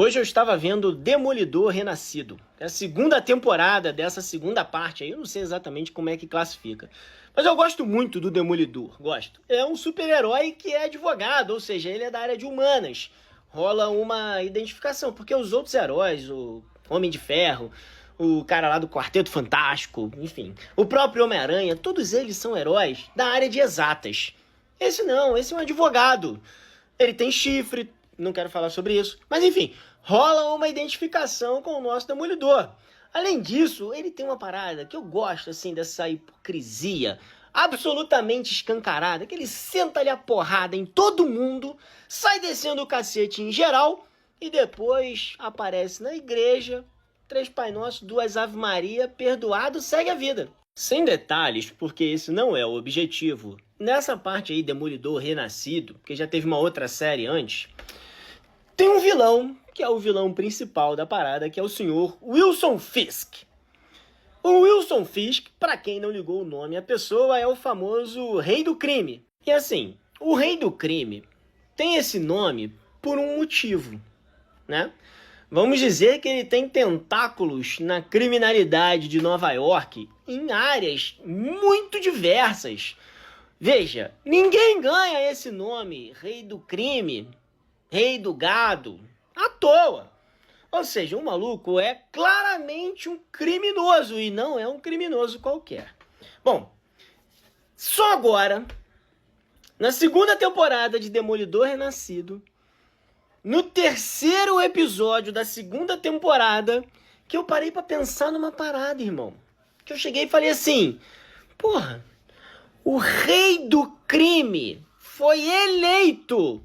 Hoje eu estava vendo Demolidor Renascido. É a segunda temporada dessa segunda parte aí. Eu não sei exatamente como é que classifica. Mas eu gosto muito do Demolidor, gosto. É um super-herói que é advogado, ou seja, ele é da área de humanas. Rola uma identificação, porque os outros heróis, o Homem de Ferro, o cara lá do Quarteto Fantástico, enfim, o próprio Homem-Aranha, todos eles são heróis da área de exatas. Esse não, esse é um advogado. Ele tem chifre, não quero falar sobre isso, mas enfim, rola uma identificação com o nosso Demolidor. Além disso, ele tem uma parada que eu gosto, assim, dessa hipocrisia absolutamente escancarada, que ele senta ali a porrada em todo mundo, sai descendo o cacete em geral e depois aparece na igreja, 3 Pai Nosso, 2 Ave Maria, perdoado, segue a vida. Sem detalhes, porque esse não é o objetivo, nessa parte aí, Demolidor Renascido, porque já teve uma outra série antes, tem um vilão, que é o vilão principal da parada, que é o senhor Wilson Fisk. O Wilson Fisk, para quem não ligou o nome à pessoa, é o famoso Rei do Crime. E assim, o Rei do Crime tem esse nome por um motivo, né? Vamos dizer que ele tem tentáculos na criminalidade de Nova York em áreas muito diversas. Veja, ninguém ganha esse nome, Rei do Crime, Rei do Gado, à toa. Ou seja, o maluco é claramente um criminoso e não é um criminoso qualquer. Bom, só agora, na segunda temporada de Demolidor Renascido, no terceiro episódio da segunda temporada, que eu parei pra pensar numa parada, irmão. Que eu cheguei e falei assim, porra, o Rei do Crime foi eleito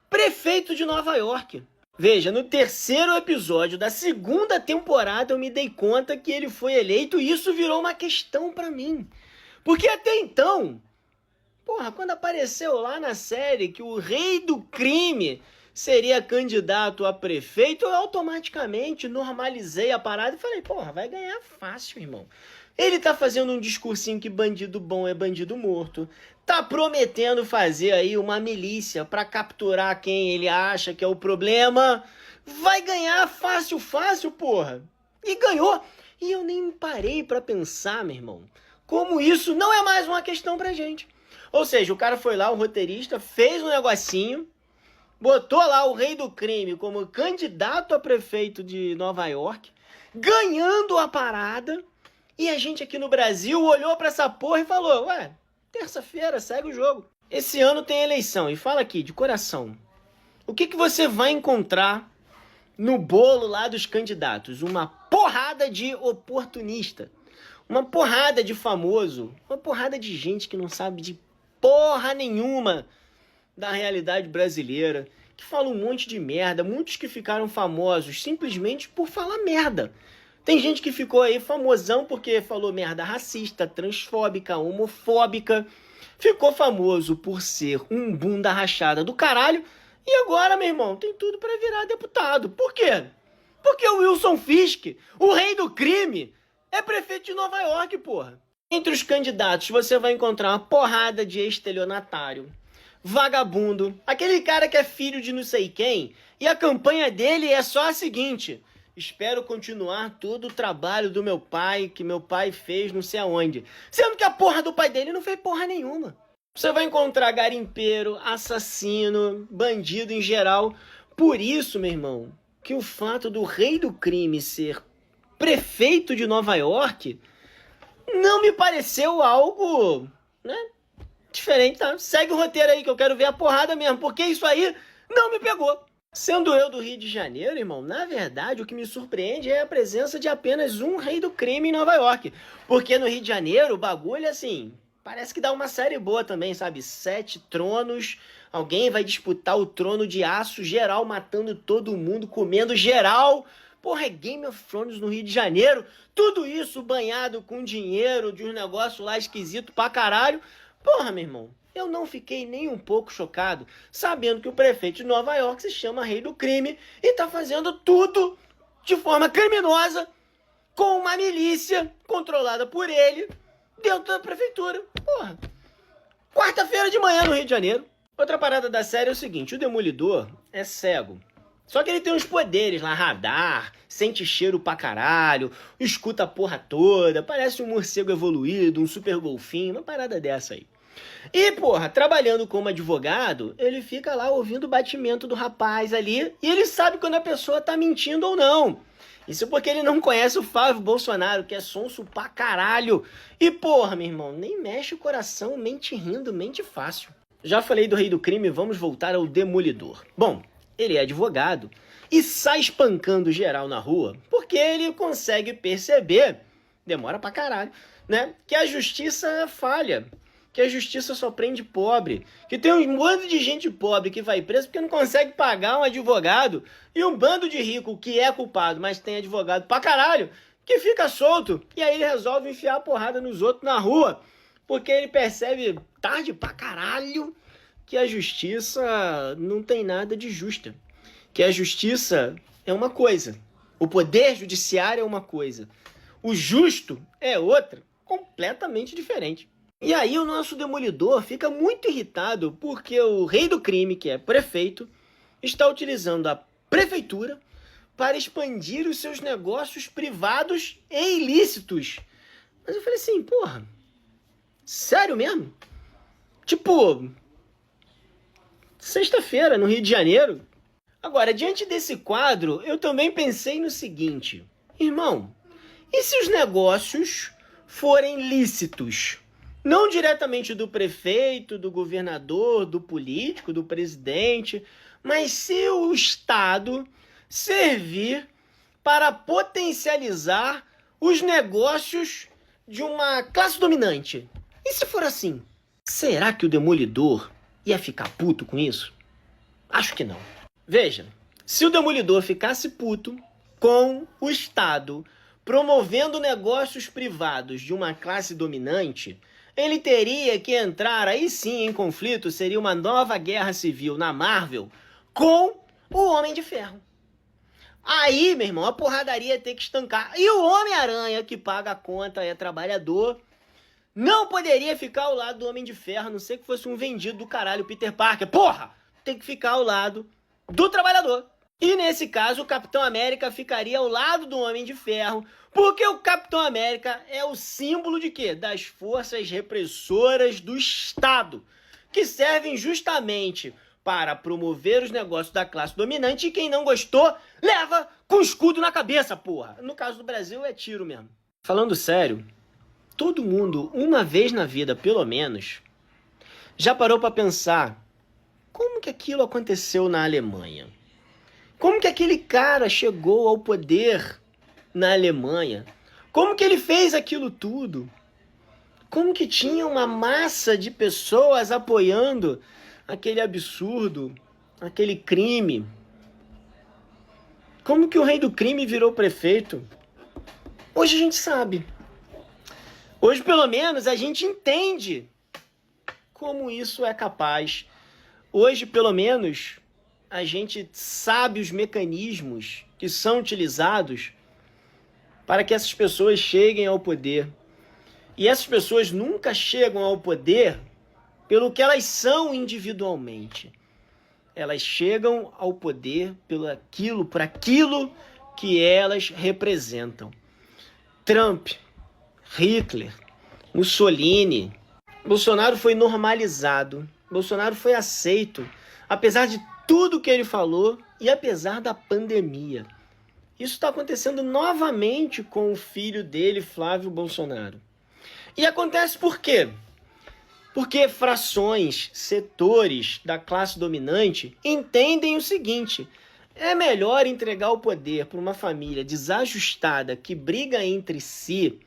prefeito de Nova York. Veja, no terceiro episódio da segunda temporada eu me dei conta que ele foi eleito e isso virou uma questão pra mim. Porque até então, porra, quando apareceu lá na série que o Rei do Crime seria candidato a prefeito, eu automaticamente normalizei a parada e falei, porra, vai ganhar fácil, irmão. Ele tá fazendo um discursinho que bandido bom é bandido morto. Tá prometendo fazer aí uma milícia pra capturar quem ele acha que é o problema. Vai ganhar fácil, fácil, porra. E ganhou. E eu nem parei pra pensar, meu irmão, como isso não é mais uma questão pra gente. Ou seja, o cara foi lá, o roteirista, fez um negocinho, botou lá o Rei do Crime como candidato a prefeito de Nova York, ganhando a parada. E a gente aqui no Brasil olhou pra essa porra e falou, ué, terça-feira, segue o jogo. Esse ano tem eleição, e fala aqui, de coração, o que você vai encontrar no bolo lá dos candidatos? Uma porrada de oportunista, uma porrada de famoso, uma porrada de gente que não sabe de porra nenhuma da realidade brasileira, que fala um monte de merda, muitos que ficaram famosos simplesmente por falar merda. Tem gente que ficou aí famosão porque falou merda racista, transfóbica, homofóbica. Ficou famoso por ser um bunda rachada do caralho. E agora, meu irmão, tem tudo pra virar deputado. Por quê? Porque o Wilson Fisk, o rei do crime, é prefeito de Nova York, porra. Entre os candidatos você vai encontrar uma porrada de estelionatário, vagabundo, aquele cara que é filho de não sei quem, e a campanha dele é só a seguinte: espero continuar todo o trabalho do meu pai, que meu pai fez não sei aonde. Sendo que a porra do pai dele não fez porra nenhuma. Você vai encontrar garimpeiro, assassino, bandido em geral. Por isso, meu irmão, que o fato do Rei do Crime ser prefeito de Nova York não me pareceu algo, né, diferente, tá? Segue o roteiro aí que eu quero ver a porrada mesmo, porque isso aí não me pegou. Sendo eu do Rio de Janeiro, irmão, na verdade o que me surpreende é a presença de apenas um rei do crime em Nova York. Porque no Rio de Janeiro o bagulho, assim, parece que dá uma série boa também, sabe? 7 tronos, alguém vai disputar o trono de aço, geral matando todo mundo, comendo geral. Porra, é Game of Thrones no Rio de Janeiro. Tudo isso banhado com dinheiro de um negócio lá esquisito pra caralho. Porra, meu irmão, eu não fiquei nem um pouco chocado, sabendo que o prefeito de Nova York se chama Rei do Crime e tá fazendo tudo de forma criminosa com uma milícia controlada por ele dentro da prefeitura. Porra, quarta-feira de manhã no Rio de Janeiro. Outra parada da série é o seguinte, o Demolidor é cego. Só que ele tem uns poderes lá, radar, sente cheiro pra caralho, escuta a porra toda, parece um morcego evoluído, um super golfinho, uma parada dessa aí. E, porra, trabalhando como advogado, ele fica lá ouvindo o batimento do rapaz ali e ele sabe quando a pessoa tá mentindo ou não. Isso porque ele não conhece o Flávio Bolsonaro, que é sonso pra caralho. E, porra, meu irmão, nem mexe o coração, mente rindo, mente fácil. Já falei do rei do crime, vamos voltar ao Demolidor. Bom, ele é advogado e sai espancando geral na rua porque ele consegue perceber, demora pra caralho, né, que a justiça falha, que a justiça só prende pobre, que tem um bando de gente pobre que vai preso porque não consegue pagar um advogado e um bando de rico que é culpado, mas tem advogado pra caralho, que fica solto e aí ele resolve enfiar a porrada nos outros na rua porque ele percebe tarde pra caralho que a justiça não tem nada de justa. Que a justiça é uma coisa, o poder judiciário é uma coisa, o justo é outra, completamente diferente. E aí o nosso Demolidor fica muito irritado porque o rei do crime, que é prefeito, está utilizando a prefeitura para expandir os seus negócios privados e ilícitos. Mas eu falei assim, porra, sério mesmo? Tipo, sexta-feira, no Rio de Janeiro. Agora, diante desse quadro, eu também pensei no seguinte. Irmão, e se os negócios forem lícitos? Não diretamente do prefeito, do governador, do político, do presidente, mas se o Estado servir para potencializar os negócios de uma classe dominante. E se for assim, será que o Demolidor ia ficar puto com isso? Acho que não. Veja, se o Demolidor ficasse puto com o Estado promovendo negócios privados de uma classe dominante, ele teria que entrar aí sim em conflito, seria uma nova guerra civil na Marvel com o Homem de Ferro. Aí, meu irmão, a porradaria ia ter que estancar. E o Homem-Aranha, que paga a conta, é trabalhador, não poderia ficar ao lado do Homem de Ferro, a não ser que fosse um vendido do caralho, Peter Parker. Porra! Tem que ficar ao lado do trabalhador. E nesse caso, o Capitão América ficaria ao lado do Homem de Ferro, porque o Capitão América é o símbolo de quê? Das forças repressoras do Estado, que servem justamente para promover os negócios da classe dominante e quem não gostou, leva com escudo na cabeça, porra. No caso do Brasil, é tiro mesmo. Falando sério, todo mundo, uma vez na vida, pelo menos, já parou para pensar como que aquilo aconteceu na Alemanha? Como que aquele cara chegou ao poder na Alemanha? Como que ele fez aquilo tudo? Como que tinha uma massa de pessoas apoiando aquele absurdo, aquele crime? Como que o rei do crime virou prefeito? Hoje a gente sabe. Hoje, pelo menos, a gente entende como isso é capaz. Hoje, pelo menos, a gente sabe os mecanismos que são utilizados para que essas pessoas cheguem ao poder. E essas pessoas nunca chegam ao poder pelo que elas são individualmente. Elas chegam ao poder por aquilo que elas representam. Trump, Hitler, Mussolini, Bolsonaro foi normalizado, Bolsonaro foi aceito, apesar de tudo que ele falou e apesar da pandemia. Isso está acontecendo novamente com o filho dele, Flávio Bolsonaro. E acontece por quê? Porque frações, setores da classe dominante entendem o seguinte: é melhor entregar o poder para uma família desajustada que briga entre si,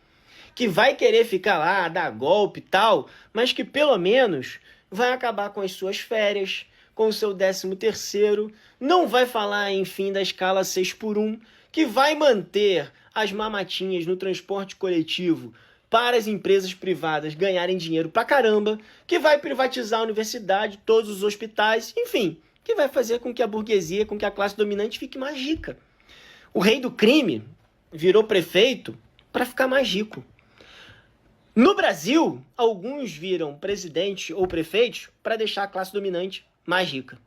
que vai querer ficar lá, dar golpe e tal, mas que pelo menos vai acabar com as suas férias, com o seu 13º, não vai falar em fim da escala 6x1, que vai manter as mamatinhas no transporte coletivo para as empresas privadas ganharem dinheiro pra caramba, que vai privatizar a universidade, todos os hospitais, enfim, que vai fazer com que a burguesia, com que a classe dominante fique mais rica. O rei do crime virou prefeito para ficar mais rico. No Brasil, alguns viram presidente ou prefeitos para deixar a classe dominante mais rica.